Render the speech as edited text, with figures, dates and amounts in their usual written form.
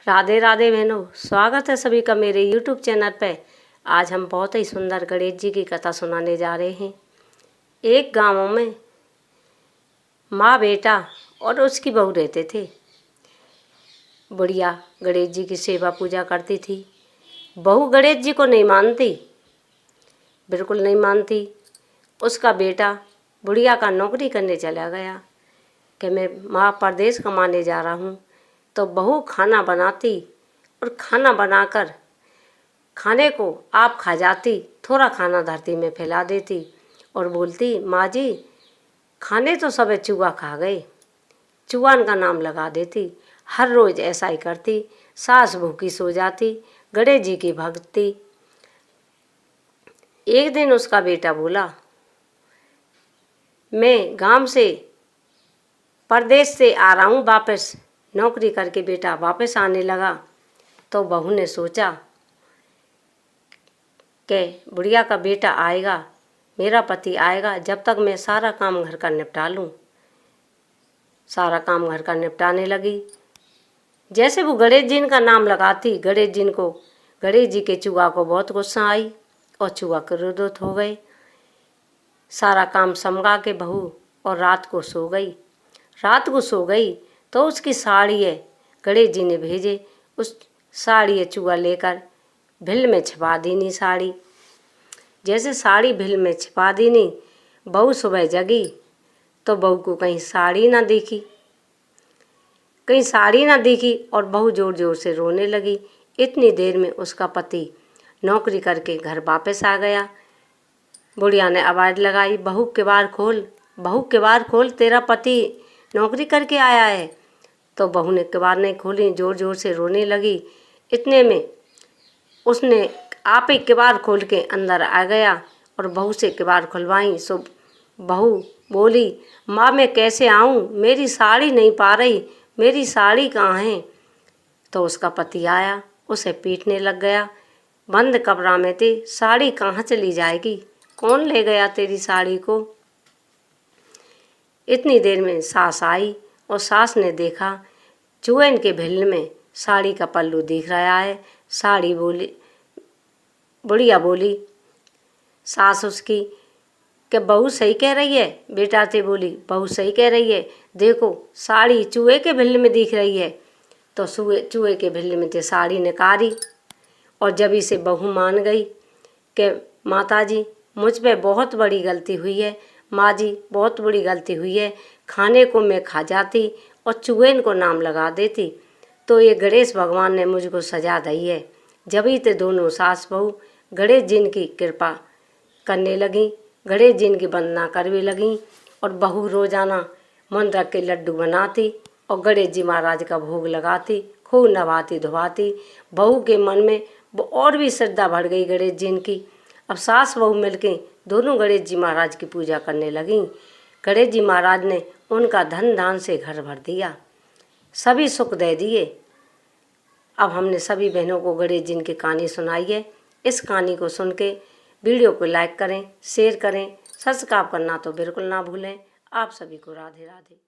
राधे राधे बहनों, स्वागत है सभी का मेरे YouTube चैनल पे। आज हम बहुत ही सुंदर गणेश जी की कथा सुनाने जा रहे हैं। एक गांव में माँ, बेटा और उसकी बहू रहते थे। बुढ़िया गणेश जी की सेवा पूजा करती थी। बहू गणेश जी को नहीं मानती, बिल्कुल नहीं मानती। उसका बेटा बुढ़िया का नौकरी करने चला गया कि मैं माँ परदेश कमाने जा रहा हूँ। तो बहू खाना बनाती और खाना बनाकर खाने को आप खा जाती, थोड़ा खाना धरती में फैला देती और बोलती, माँ जी खाने तो सब चूहा खा गए। चूहान का नाम लगा देती। हर रोज़ ऐसा ही करती। सास भूखी सो जाती, गणेश जी की भक्ति। एक दिन उसका बेटा बोला, मैं गांव से परदेश से आ रहा हूँ वापस। नौकरी करके बेटा वापस आने लगा तो बहू ने सोचा कि बुढ़िया का बेटा आएगा, मेरा पति आएगा, जब तक मैं सारा काम घर का निपटा लूँ। सारा काम घर का निपटाने लगी। जैसे वो गणेश जी का नाम लगाती, गणेश जी के चूहा को बहुत गुस्सा आई और चूहा क्रोधित हो गए। सारा काम समझा के बहू और रात को सो गई तो उसकी साड़ी है गणेश जी ने भेजे। उस साड़ी चूहा लेकर भिल में छिपा दीनी साड़ी। जैसे साड़ी भिल में छिपा दीनी, बहू सुबह जगी तो बहू को कहीं साड़ी ना दिखी और बहू जोर जोर से रोने लगी। इतनी देर में उसका पति नौकरी करके घर वापस आ गया। बुढ़िया ने आवाज़ लगाई, बहू किवाड़ खोल, तेरा पति नौकरी करके आया है। तो बहू ने किवाड़ नहीं खोली, जोर जोर से रोने लगी। इतने में उसने आप ही किवाड़ खोल के अंदर आ गया और बहू से किवाड़ खुलवाई। सो बहू बोली, माँ मैं कैसे आऊँ, मेरी साड़ी नहीं पा रही, मेरी साड़ी कहाँ है। तो उसका पति आया, उसे पीटने लग गया, बंद कमरा में थी, साड़ी कहाँ चली जाएगी, कौन ले गया तेरी साड़ी को। इतनी देर में सास आई और सास ने देखा चूहे के भिल में साड़ी का पल्लू दिख रहा है। बुढ़िया बोली सास उसकी कि बहू सही कह रही है। बेटा से बोली, बहू सही कह रही है, देखो साड़ी चूहे के भिल में दिख रही है। तो चूहे के भिल में से साड़ी निकाली और जब इसे बहू मान गई कि माता जी मुझ पे बहुत बड़ी गलती हुई है, माँ जी बहुत बड़ी गलती हुई है, खाने को मैं खा जाती और चूहे को नाम लगा देती तो ये गणेश भगवान ने मुझको सजा दी है। जब ही ते दोनों सास बहू गणेश जी की कृपा करने लगी, गणेश जी की वंदना करने लगी और बहू रोजाना मन रख के लड्डू बनाती और गणेश जी महाराज का भोग लगाती, खूब नवाती धोवाती। बहू के मन में और भी श्रद्धा बढ़ गई गणेश जी की। अब सास बहू मिलके दोनों गणेश जी महाराज की पूजा करने लगी। गणेश जी महाराज ने उनका धन धान से घर भर दिया, सभी सुख दे दिए। अब हमने सभी बहनों को गणेश जी की कहानी सुनाई है। इस कहानी को सुन के वीडियो को लाइक करें, शेयर करें, सब्सक्राइब करना तो बिल्कुल ना भूलें। आप सभी को राधे राधे।